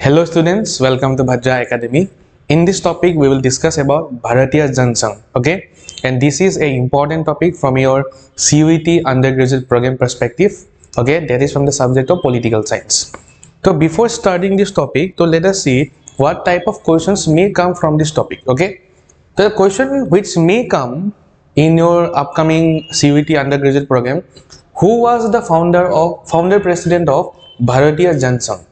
Hello students, welcome to Bhadra Academy. In this topic, we will discuss about Bharatiya Jana Sangh, okay? And this is a important topic from your CUET undergraduate program perspective, okay? That is from the subject of political science. So before starting this topic, so let us see what type of questions may come from this topic, okay? The question which may come in your upcoming CUET undergraduate program, who was the founder president of Bharatiya Jana Sangh?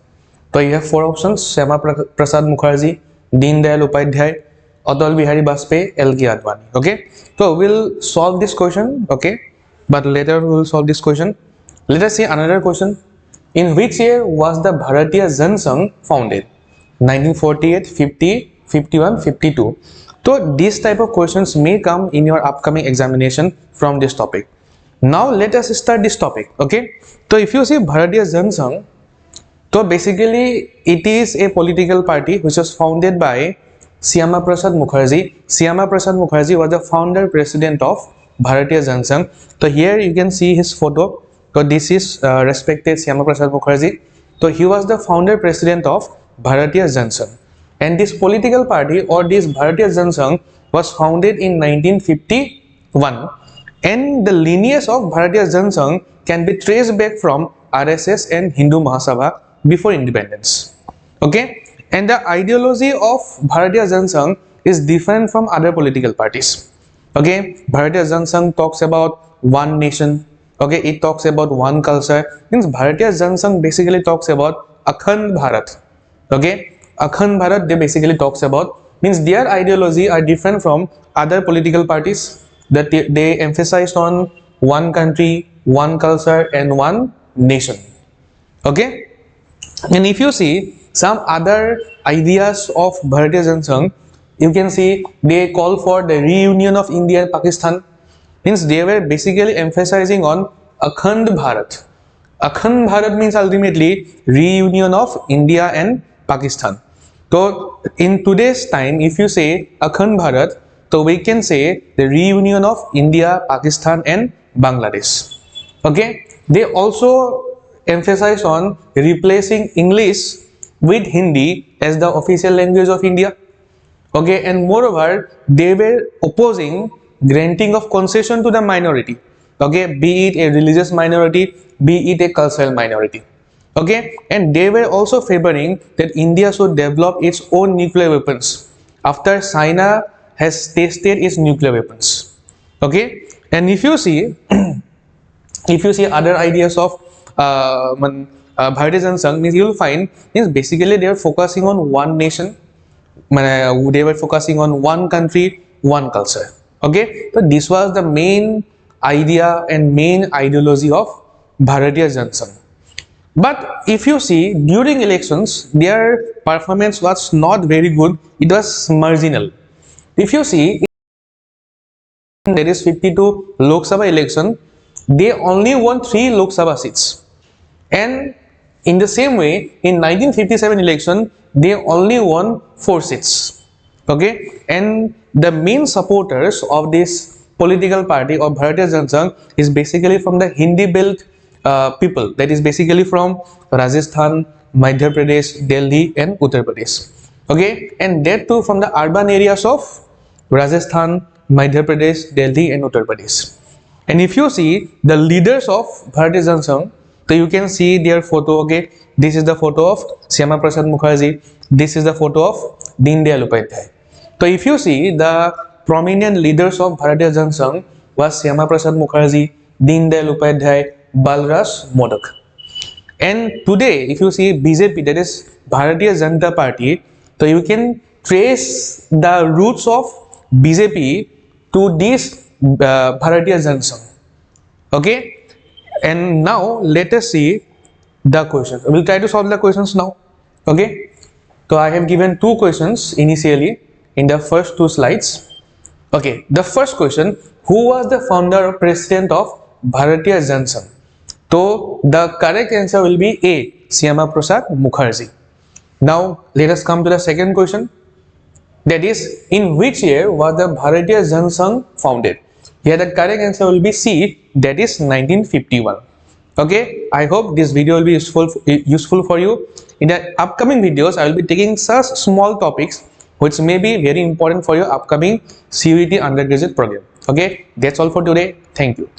So you have four options: Syama Prasad Mukherjee, Deen Dayal Upadhyay, Atal Bihari Vajpayee, L.K. Advani. Okay, so we'll solve this question. Okay, but later we will solve this question. Let us see another question. In which year was the Bharatiya Jana Sangh founded? 1948, 50, 51, 52. So these type of questions may come in your upcoming examination from this topic. Now let us start this topic. Okay, so if you see Bharatiya Jana Sangh, so basically it is a political party which was founded by Syama Prasad Mukherjee. Syama Prasad Mukherjee was the founder president of Bharatiya Jana Sangh. So here you can see his photo. So this is respected Syama Prasad Mukherjee. So he was the founder president of Bharatiya Jana Sangh. And this political party or this Bharatiya Jana Sangh was founded in 1951. And the lineage of Bharatiya Jana Sangh can be traced back from RSS and Hindu Mahasabha before independence. Okay, and the ideology of Bharatiya Jana Sangh is different from other political parties. Okay, Bharatiya Jana Sangh talks about one nation. Okay, it talks about one culture. Means Bharatiya Jana Sangh basically talks about Akhand Bharat. Okay, Akhand Bharat they basically talks about, means their ideology are different from other political parties, that they emphasized on one country, one culture and one nation. Okay, and if you see some other ideas of Bharatiya Jana Sangh, you can see they call for the reunion of India and Pakistan. Means they were basically emphasizing on Akhand Bharat. Akhand Bharat means ultimately reunion of India and Pakistan. So in today's time, if you say Akhand Bharat, so we can say the reunion of India, Pakistan and Bangladesh. Okay, they also emphasize on replacing English with Hindi as the official language of India. Okay, and moreover, they were opposing granting of concession to the minority. Okay, be it a religious minority, be it a cultural minority. Okay, and they were also favoring that India should develop its own nuclear weapons after China has tested its nuclear weapons. Okay, and if you see other ideas of Bharatiya Jana Sangh, means you will find means basically they are focusing on one nation, they were focusing on one country, one culture. Okay, so this was the main idea and main ideology of Bharatiya Jana Sangh. But if you see during elections, their performance was not very good, it was marginal. If you see, there is 52 Lok Sabha election, they only won 3 Lok Sabha seats. And in the same way, in 1957 election, they only won 4 seats. Okay, and the main supporters of this political party of Bharatiya Jana Sangh is basically from the Hindi belt people, that is basically from Rajasthan, Madhya Pradesh, Delhi and Uttar Pradesh. Okay, and that too from the urban areas of Rajasthan, Madhya Pradesh, Delhi and Uttar Pradesh. And if you see the leaders of Bharatiya Jana Sangh, so you can see their photo. Okay, this is the photo of Syama Prasad Mukherjee, this is the photo of Deen Dayal Upadhyay. So if you see the prominent leaders of Bharatiya Jana Sangh was Syama Prasad Mukherjee, Deen Dayal Upadhyay, Balraj Modak. And today if you see BJP, that is Bharatiya Janata Party, so you can trace the roots of BJP to this Bharatiya Jana Sangh. Okay, and now let us see the questions. We'll try to solve the questions now. Okay, so I have given 2 questions initially in the first 2 slides. Okay, the first question: who was the founder or president of Bharatiya Jana Sangh? So the correct answer will be A, Syama Prasad Mukherjee. Now let us come to the second question, that is, in which year was the Bharatiya Jana Sangh founded? Here the correct answer will be C, that is 1951. Okay, I hope this video will be useful for you. In the upcoming videos, I will be taking such small topics which may be very important for your upcoming CUET undergraduate program. Okay, that's all for today. Thank you.